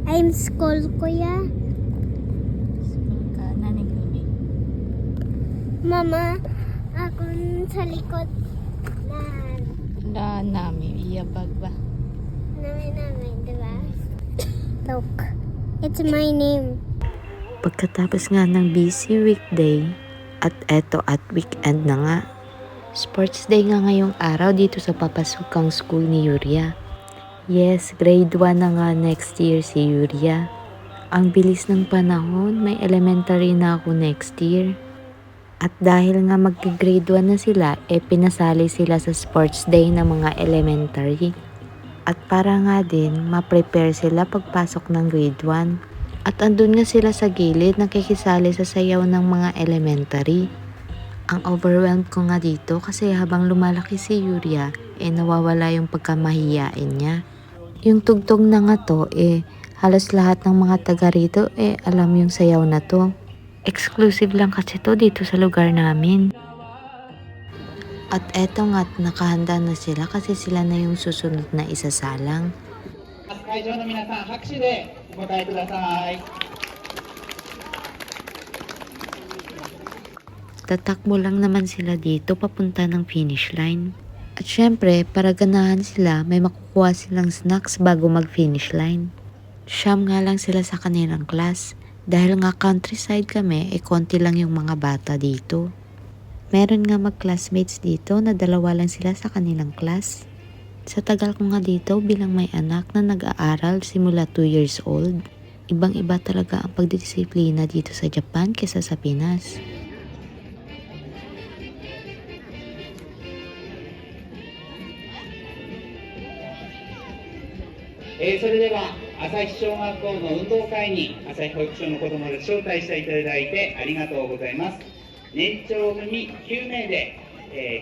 I'm school, kuya. School ka, nanig nimi. Mama, ako sa likod na Wala namin, iyabag ba? namin, di ba? Look, it's my name. Pagkatapos nga ng busy weekday, at eto at weekend na nga. Sports day nga ngayong araw dito sa papasukang school ni Yuria. Yes, grade 1 na nga next year si Yuria. Ang bilis ng panahon, may elementary na ako next year. At dahil nga magka-grade 1 na sila, pinasali sila sa sports day ng mga elementary. At para nga din, ma-prepare sila pagpasok ng grade 1. At andun nga sila sa gilid nakikisali sa sayaw ng mga elementary. Ang overwhelmed ko nga dito kasi habang lumalaki si Yuria, nawawala yung pagkamahiyain niya. Yung tugtog na nga to, halos lahat ng mga taga rito, alam yung sayaw na to. Exclusive lang kasi to dito sa lugar namin. At eto nga, nakahanda na sila kasi sila na yung susunod na isasalang. 会場の皆さん、拍手でお答えください。 Tatakbo lang naman sila dito papunta ng finish line. At syempre, para ganahan sila, may makukuha silang snacks bago mag-finish line. Siyam nga lang sila sa kanilang class. Dahil nga countryside kami, konti lang yung mga bata dito. Meron nga mag-classmates dito na 2 lang sila sa kanilang class. Sa tagal ko nga dito bilang may anak na nag-aaral simula 2 years old, ibang-iba talaga ang pagdidisiplina dito sa Japan kesa sa Pinas. それでは朝日小学校の運動会に朝日保育所の子どもで招待していただいてありがとうございます。年長組9名で、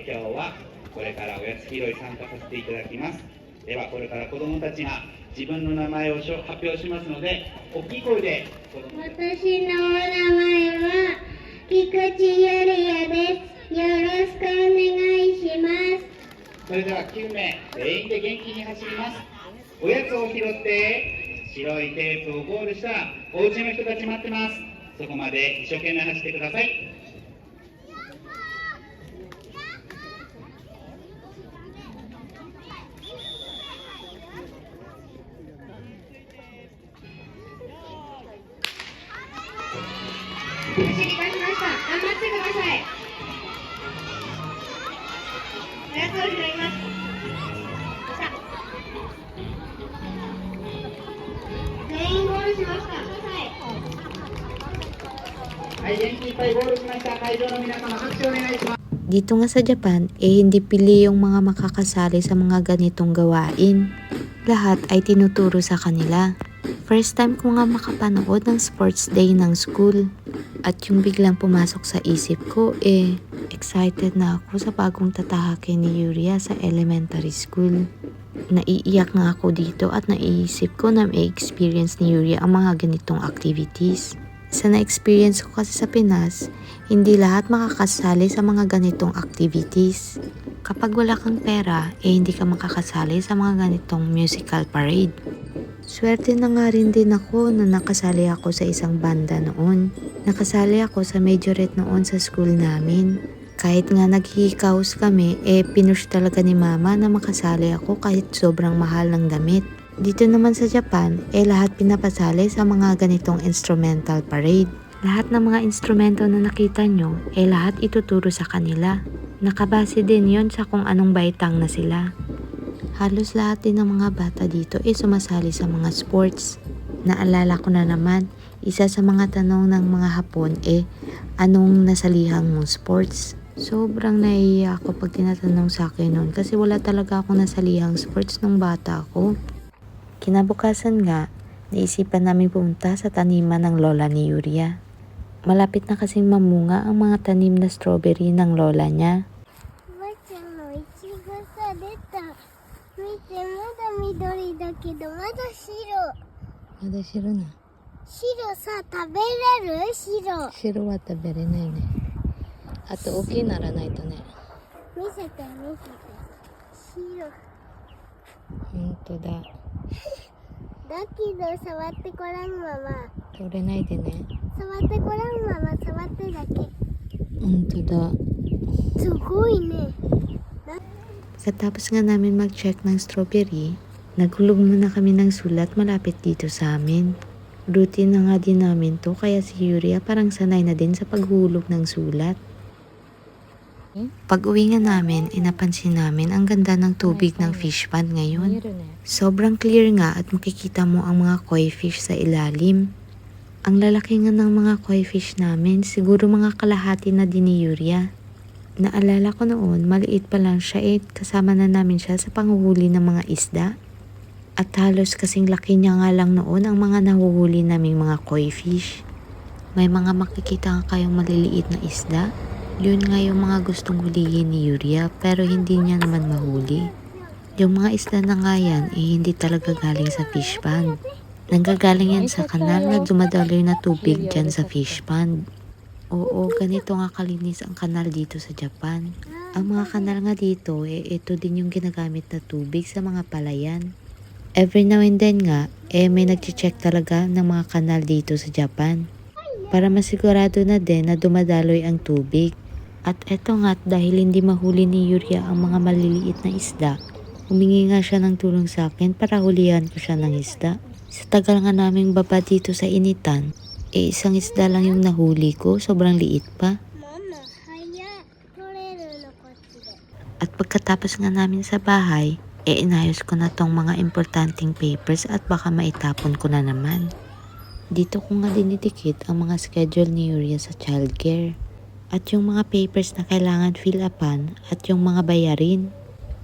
今日はこれからおやつ拾い参加させていただきます。ではこれから子どもたちが自分の名前を発表しますので、大きい声で子どもたち。私のお名前は菊池ゆりやです。よろしくお願いします。それでは9名全員で元気に走ります。おやつを拾って白いテープをゴールしたらお家の人たち待ってます。そこまで一生懸命走ってください。走り出しました。頑張ってください。おやつを拾います。全員ゴールしました。はい、元気いっぱいゴールしました。会場の皆様、拍手お願いします。 Dito nga sa Japan, hindi pili yung mga makakasali sa mga ganitong gawain. Lahat ay tinuturo sa kanila. First time ko nga makapanood ng sports day ng school. At yung biglang pumasok sa isip ko, excited na ako sa bagong tatahakin ni Yuria sa elementary school. Naiiyak nga ako dito at naiisip ko na may experience ni Yuria ang mga ganitong activities. Sa na-experience ko kasi sa Pinas, hindi lahat makakasali sa mga ganitong activities. Kapag wala kang pera, hindi ka makakasali sa mga ganitong musical parade. Swerte na nga rin din ako na nakasali ako sa isang banda noon. Nakasali ako sa majorette noon sa school namin. Kahit nga naghihikaos kami, pinush talaga ni mama na makasali ako kahit sobrang mahal ng damit. Dito naman sa Japan, lahat pinapasali sa mga ganitong instrumental parade. Lahat ng mga instrumento na nakita nyo, lahat ituturo sa kanila. Nakabase din yon sa kung anong baitang na sila. Halos lahat din ng mga bata dito sumasali sa mga sports. Naalala ko na naman, isa sa mga tanong ng mga Hapon anong nasalihan mong sports? Sobrang naiiyak ako pag tinatanong sa akin noon kasi wala talaga akong nasalihang sports nung bata ako. Kinabukasan nga, naisipan namin pumunta sa taniman ng lola ni Yuria. Malapit na kasing mamunga ang mga tanim na strawberry ng lola niya. おばちゃんのいちごさ出た。見て、まだ緑だけどまだ白。 Mada shiro na. 白さ食べれる？白。 Shiro wa taberenai ne. Ato oki naranai to ne. 見せて見せて。白。Honto da. だけど触ってごらんママ。取れないでね。触ってごらんママ。触ってだけ。本当だ。すごいね。 Katapos nga namin mag-check ng strawberry, naghulog muna kami ng sulat malapit dito sa amin. Routine na nga din namin to kaya si Yuria parang sanay na din sa paghulog ng sulat. Pag uwi nga namin, napansin namin ang ganda ng tubig ng fish pond 見え ngayon. るね。 Sobrang clear nga at makikita mo ang mga koi fish sa ilalim. Ang lalaki nga ng mga koi fish namin, siguro mga kalahati na din ni Yuria. Naalala ko noon, maliit pa lang siya kasama na namin siya sa panghuhuli ng mga isda. At halos kasing laki niya nga lang noon ang mga nahuhuli naming mga koi fish. May mga makikita nga kayong maliliit na isda. Yun nga yung mga gustong hulihin ni Yuria pero hindi niya naman mahuli. Yung mga isda na nga yan hindi talaga galing sa fish pond. Nanggagaling yan sa kanal na dumadaloy na tubig dyan sa fish pond. Oo, ganito nga kalinis ang kanal dito sa Japan. Ang mga kanal nga dito, ito din yung ginagamit na tubig sa mga palayan. Every now and then nga, may nag-check talaga ng mga kanal dito sa Japan. Para masigurado na din na dumadaloy ang tubig. At eto nga, dahil hindi mahuli ni Yuria ang mga maliliit na isda, humingi nga siya ng tulong sa akin para hulihan ko siya ng isda. Sa tagal nga naming baba dito sa initan, isang isda lang yung nahuli ko, sobrang liit pa. Mama, haya. Toreru no kochi de. At pagkatapos nga namin sa bahay, inayos ko na tong mga importanteng papers at baka maitapon ko na naman. Dito ko nga dinidikit ang mga schedule ni Yuria sa childcare. At yung mga papers na kailangan fill upan at yung mga bayarin.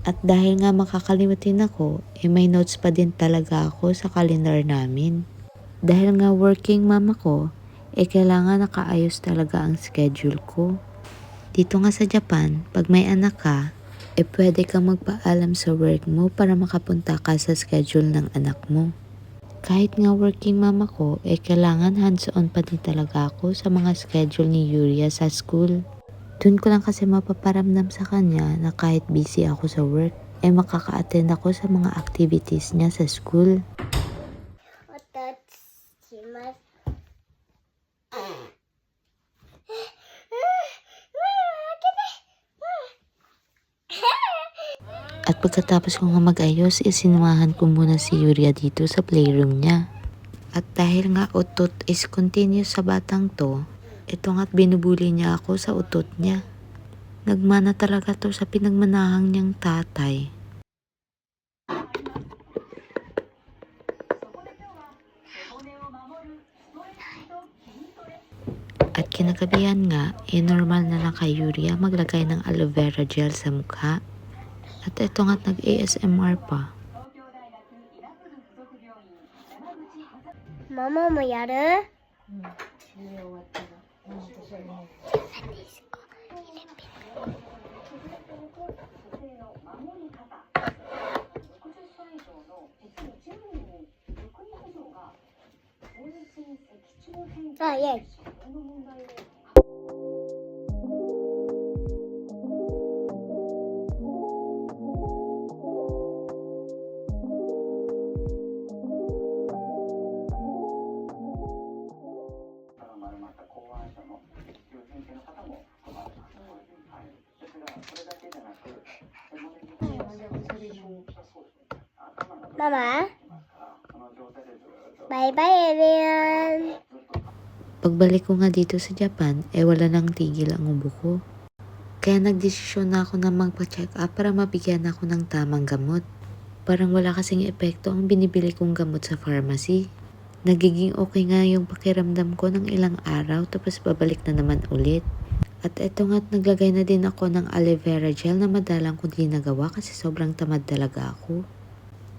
At dahil nga makakalimutin ako, may notes pa din talaga ako sa calendar namin. Dahil nga working mom ako, kailangan nakaayos talaga ang schedule ko. Dito nga sa Japan, pag may anak ka, pwede kang magpaalam sa work mo para makapunta ka sa schedule ng anak mo. Kahit nga working mom ako, kailangan hands-on pa din talaga ako sa mga schedule ni Yuria sa school. Doon ko lang kasi mapaparamdam sa kanya na kahit busy ako sa work, makaka-attend ako sa mga activities niya sa school. おたつします。At pagkatapos ko nga mag-ayos, isinumahan ko muna si Yuria dito sa playroom niya. At dahil nga utot is continuous sa batang to, ito nga't binubuli niya ako sa utot niya. Nagmana talaga to sa pinagmanahang niyang tatay. At kinagabihan nga, normal na lang kay Yuria maglagay ng aloe vera gel sa mukha. At ito nga't nag-ASMR pa. ママもやる？あ、イェイ。ママバイバイエビアン Pagbalik ko nga dito sa Japan, wala nang tigil ang ubo ko. Kaya nagdesisyon na ako na magpa-check up para mabigyan ako ng tamang gamot. Parang wala kasing epekto ang binibili kong gamot sa pharmacy. Nagiging okay nga yung pakiramdam ko ng ilang araw tapos babalik na naman ulit. At eto nga't naglagay na din ako ng aloe vera gel na madalang ko din nagawa kasi sobrang tamad talaga ako.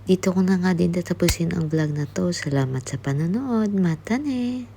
Dito ko na nga din tatapusin ang vlog na to. Salamat sa panonood. Matane!